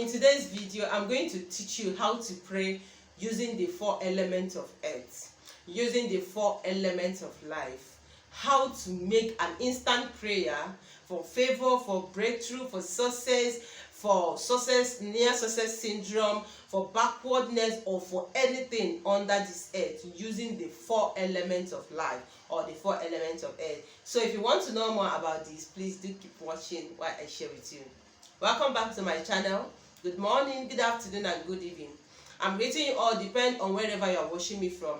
in today's video, I'm going to teach you how to pray using the 4 elements of earth, using the 4 elements of life, how to make an instant prayer for favor, for breakthrough, for success, near success syndrome, for backwardness, or for anything under this earth, using the 4 elements of life or the 4 elements of earth. So if you want to know more about this, please do keep watching while I share with you. Welcome back to my channel. Good morning, good afternoon, and good evening. I'm greeting you all, depend on wherever you are watching me from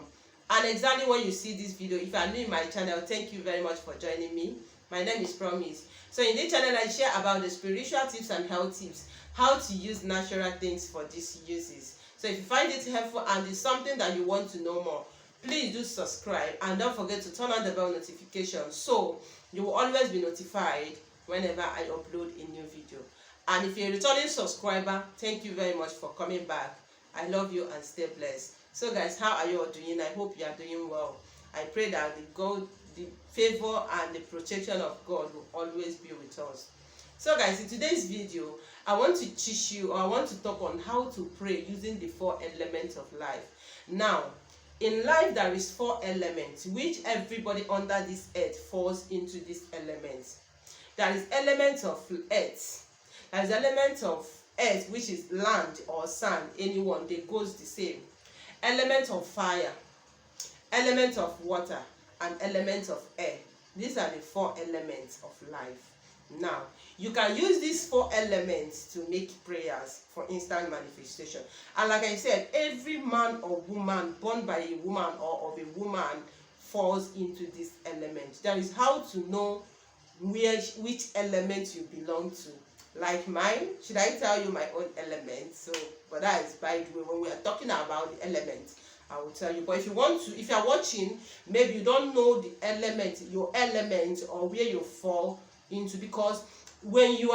and exactly when you see this video. If you are new in my channel, thank you very much for joining me. My name is Promise. So in this channel, I share about the spiritual tips and health tips, how to use natural things for these uses. So if you find it helpful and it's something that you want to know more, please do subscribe and don't forget to turn on the bell notification so you will always be notified whenever I upload a new video. And if you're a returning subscriber, thank you very much for coming back. I love you and stay blessed. So guys, how are you all doing? I hope you are doing well. I pray that the favor and the protection of God will always be with us. So guys, in today's video, I want to teach you, or I want to talk on how to pray using the 4 elements of life. Now, in life there is 4 elements which everybody under this earth falls into these elements. There is element of earth. There is element of earth, which is land or sand, anyone, they goes the same. Element of fire, element of water, and element of air. These are the 4 elements of life. Now, you can use these 4 elements to make prayers for instant manifestation. And like I said, every man or woman born by a woman or of a woman falls into this element. That is how to know which element you belong to. Like mine, should I tell you my own element? So, but that is by the way, when we are talking about the element, I will tell you. But if you want to, if you are watching, maybe you don't know the element, your element, or where you fall into, because when you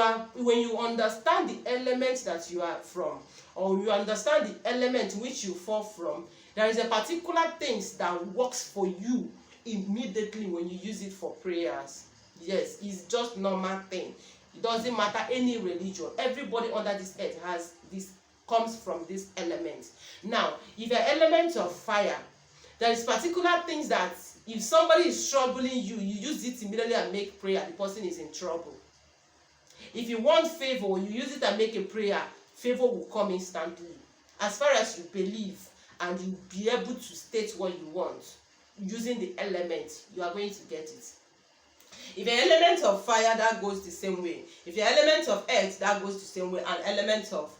understand the element that you are from, or you understand the element which you fall from, there is a particular things that works for you immediately when you use it for prayers. Yes, it's just normal thing. It doesn't matter any religion. Everybody under this earth has this, comes from this element. Now, if you're element of fire, there is particular things that if somebody is troubling you, you use it immediately and make prayer, the person is in trouble. If you want favor, you use it and make a prayer, favor will come instantly. As far as you believe and you be able to state what you want using the element, you are going to get it. If you're element of fire, that goes the same way. If you're element of earth, that goes the same way. And element of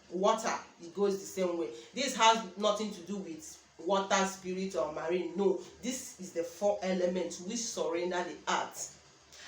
water, it goes the same way. This has nothing to do with water, spirit, or marine. No, this is the 4 elements which surrender the earth.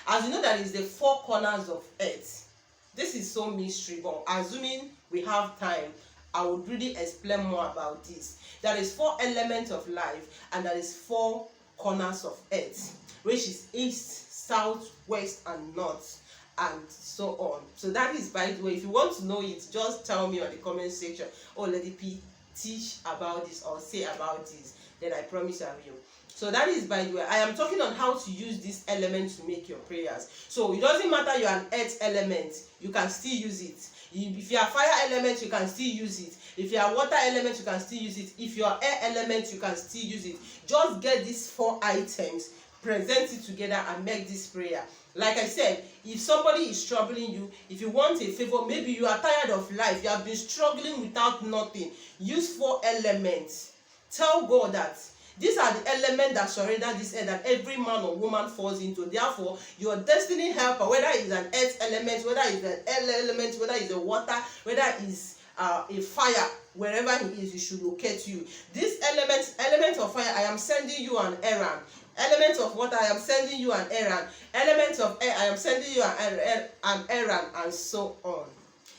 As you know, that is the 4 corners of earth. This is so mystery, but assuming we have time, I would really explain more about this. There is 4 elements of life, and there is 4 corners of earth, which is east, south, west, and north, and so on. So that is, by the way, if you want to know it, just tell me on the comment section, oh Lady P, teach about this or say about this, then I promise I will. So that is, by the way, I am talking on how to use this element to make your prayers. So it doesn't matter you're an earth element, you can still use it. If you are fire element, you can still use it. If you are water element, you can still use it. If you are air element, you can still use it. Just get these 4 items, present it together, and make this prayer. Like I said, if somebody is troubling you, if you want a favor, maybe you are tired of life, you have been struggling without nothing, use 4 elements. Tell God that these are the elements that surrender this earth, that every man or woman falls into. Therefore, your destiny helper, whether it's an earth element, whether it's an air element, whether it's a water, whether it's a fire, wherever he is, he should locate you. This element of fire, I am sending you an errand. Element of water, I am sending you an errand. Element of air, I am sending you an errand, and so on.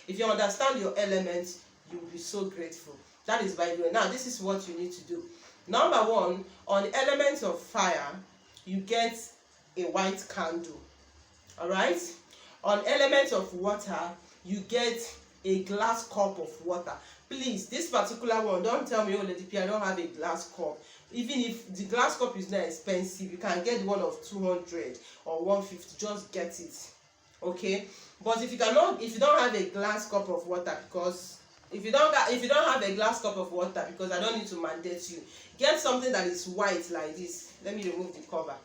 If you understand your elements, you will be so grateful. That is, by the way. Now, this is what you need to do. Number 1, on the element of fire, you get a white candle. Alright? On element of water, you get a glass cup of water. Please, this particular one, don't tell me, oh Lady P, I don't have a glass cup. Even if the glass cup is not expensive, you can get one of 200 or 150, just get it. Okay? But if you don't have a glass cup of water, because if you don't have a glass cup of water, because I don't need to mandate you, get something that is white like this. Let me remove the cover.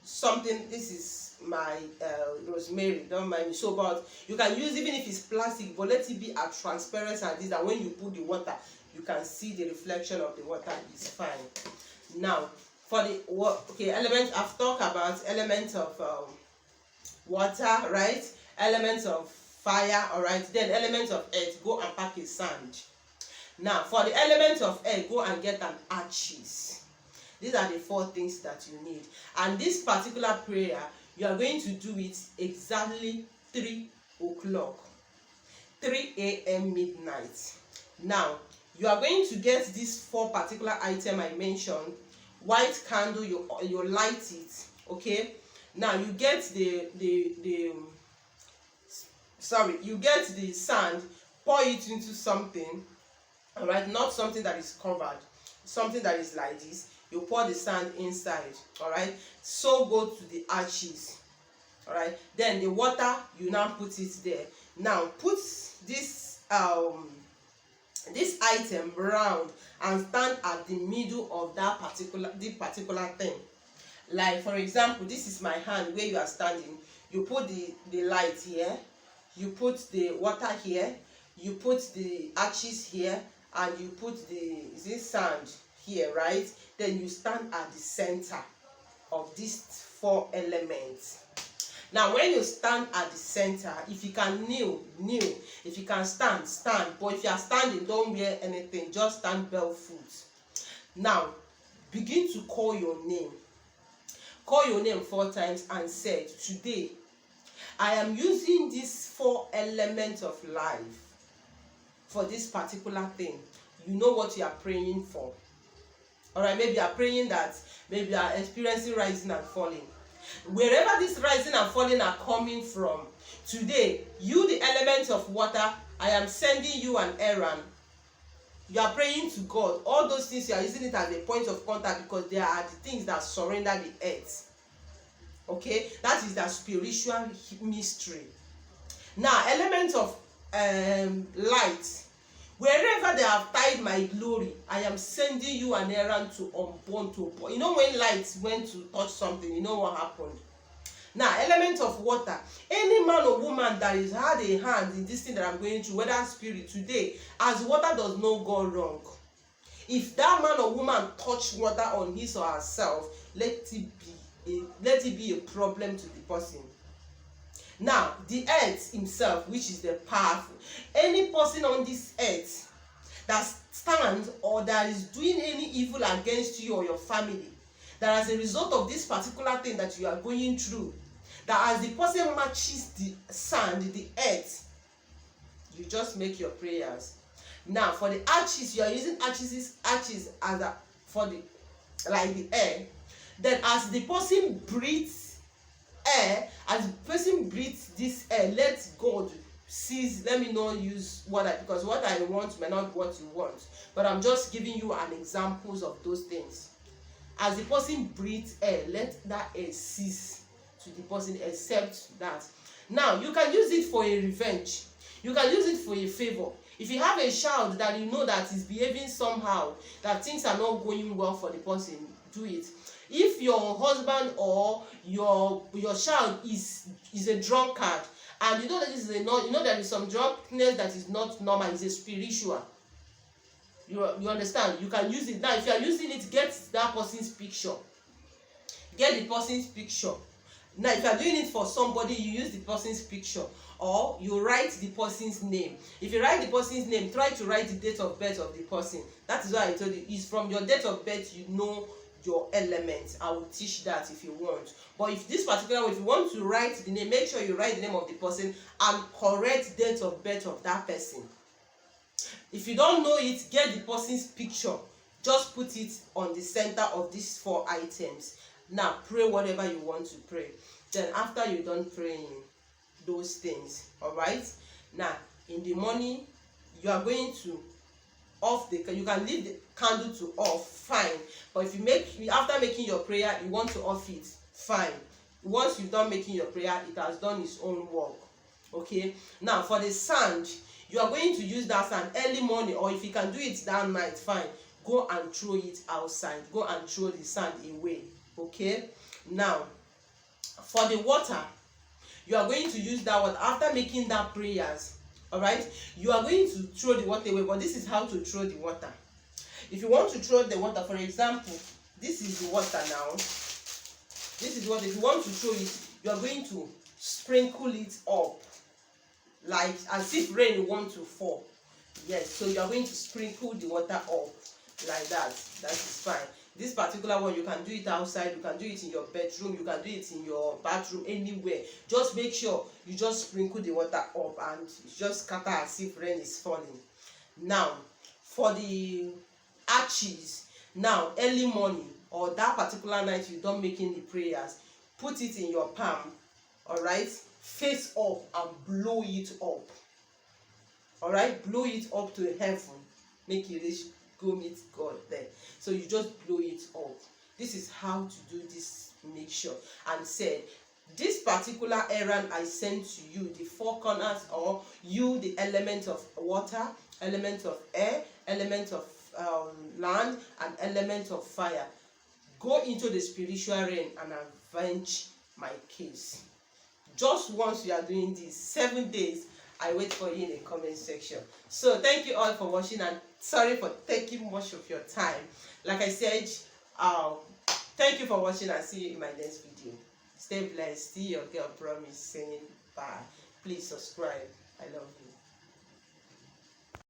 Something, this is my rosemary, don't mind me. So, but you can use, even if it's plastic, but let it be as transparent as this, that when you put the water, you can see the reflection of the water. Is fine. Now, for the element, I've talked about elements of water, right? Elements of fire, all right? Then elements of earth, go and pack a sand. Now, for the element of air, go and get an ashes. These are the 4 things that you need. And this particular prayer, you are going to do it exactly 3 o'clock, 3 a.m. midnight. Now, you are going to get these 4 particular items I mentioned. White candle, you light it, okay? Now, you get you get the sand, pour it into something, all right? Not something that is covered, something that is like this. You pour the sand inside, all right? So go to the ashes, all right? Then the water, you now put it there. Now put this this item round and stand at the middle of that particular thing. Like, for example, this is my hand where you are standing. You put the light here, you put the water here, you put the ashes here, and you put this sand here, right? Then you stand at the center of these 4 elements. Now, when you stand at the center, if you can kneel. If you can stand. But if you are standing, don't wear anything. Just stand barefoot. Now, begin to call your name. Call your name 4 times and say, today, I am using these 4 elements of life for this particular thing. You know what you are praying for. Alright, maybe you are praying that maybe you are experiencing rising and falling. Wherever this rising and falling are coming from, today, you, the element of water, I am sending you an errand. You are praying to God. All those things, you are using it as a point of contact, because they are the things that surrender the earth. Okay, that is the spiritual mystery. Now, element of light. Wherever they have tied my glory, I am sending you an errand to unborn to born. You know, when light went to touch something, you know what happened. Now, element of water. Any man or woman that has had a hand in this thing that I'm going through, whether spirit, today, as water does not go wrong. If that man or woman touch water on his or herself, let it be a problem to the person. Now, the earth himself, which is the powerful, any person on this earth that stands or that is doing any evil against you or your family, that as a result of this particular thing that you are going through, that as the person matches the sand, the earth, you just make your prayers. Now, for the ashes, you are using ashes as for the air. Then as the person breathes air, as the person breathes this air, let God cease. Let me not use because what I want may not be what you want, but I'm just giving you an examples of those things. As the person breathes air, let that air cease to the person, accept that. Now, you can use it for a revenge. You can use it for a favor. If you have a child that you know that is behaving somehow, that things are not going well for the person, do it. If your husband or your child is a drunkard, and you know that this is there is some drunkenness that is not normal, it's a spiritual. You understand? You can use it. Now, if you are using it, get that person's picture. Get the person's picture. Now, if you are doing it for somebody, you use the person's picture, or you write the person's name. If you write the person's name, try to write the date of birth of the person. That is why I told you, it's from your date of birth you know your element. I will teach that if you want. But if this particular way, if you want to write the name, make sure you write the name of the person and correct date of birth of that person. If you don't know it, get the person's picture. Just put it on the center of these 4 items. Now, pray whatever you want to pray. Then after you're done praying those things, all right? Now, in the morning, you are going to you can leave the candle to off, fine. But if after making your prayer, you want to off it, fine. Once you've done making your prayer, it has done its own work. Okay, now for the sand, you are going to use that sand early morning, or if you can do it that night, fine. Go and throw it outside. Go and throw the sand away. Okay, now for the water, you are going to use that water after making that prayers. All right, you are going to throw the water away, but this is how to throw the water. If you want to throw the water, for example, this is the water now. This is what, if you want to throw it, you are going to sprinkle it up like as if rain want to fall. Yes, so you are going to sprinkle the water up like that. That is fine. This particular one, you can do it outside, you can do it in your bedroom, you can do it in your bathroom, anywhere. Just make sure you just sprinkle the water up and just scatter as if rain is falling. Now for the arches, now early morning or that particular night you don't making the prayers, put it in your palm, all right, face up and blow it up. All right, blow it up to heaven, make it reach, go meet God there. So you just blow it up. This is how to do this mixture. And said, this particular errand I sent to you, the four corners, or you, the element of water, element of air, element of land, and element of fire. Go into the spiritual realm and avenge my case. Just once you are doing this, 7 days, I wait for you in the comment section. So thank you all for watching, and sorry for taking much of your time. Like I said, thank you for watching, and see you in my next video. Stay blessed. See your girl Promise saying bye. Please subscribe. I love you.